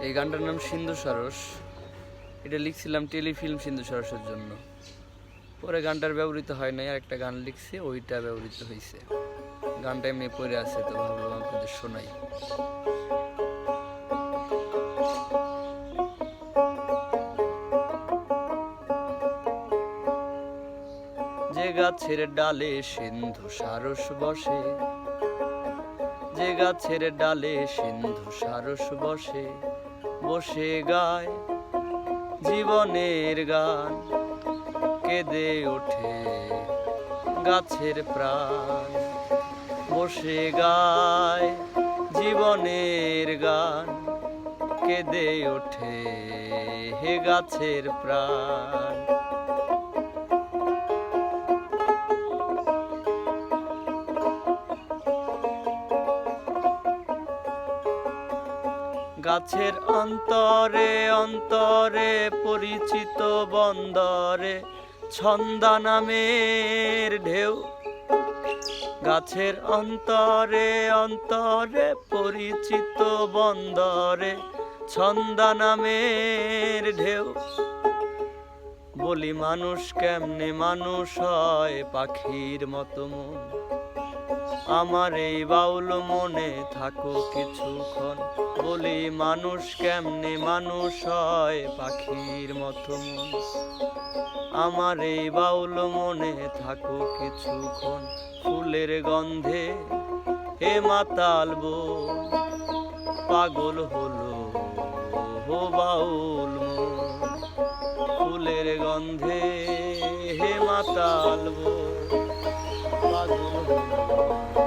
এই গানটার নাম সিন্ধু সরস। এটা লিখছিলাম টেলিফিল্ম সিন্ধু সরসের জন্য। পরে গানটার ব্যবহৃত হয় নাই, আর একটা গান লিখছি, ওইটা ব্যবহৃত হয়েছে। গানটা এমনি পড়ে আছে, তো ভাবলাম আপনাদের শোনাই। যে গাছের ডালে সিন্ধু সারস বসে, যে গাছের ডালে সিন্ধু সারস বসে, বসে গায় জীবনের গান, কেঁদে ওঠে গাছের প্রাণ। বসে গায় জীবনের গান, কেঁদে ওঠে হে গাছের প্রাণ। গাছের অন্তরে অন্তরে পরিচিত বন্দরে ছন্দা নামের ঢেউ। গাছের অন্তরে অন্তরে পরিচিত বন্দরে ছন্দা নামের ঢেউ। বলি মানুষ কেমনে মানুষ হয়, পাখির মতো মন। আমার এই বাউল মনে থাকো কিছুক্ষণ। বলি মানুষ কেমনে মানুষ হয়, পাখির মতো মন। আমার এই বাউল মনে থাকো কিছুক্ষণ। ফুলের গন্ধে হে মাতাল বন, পাগল হলো হো বাউল মন। ফুলের গন্ধে হে মাতাল বন, পাগল হলো।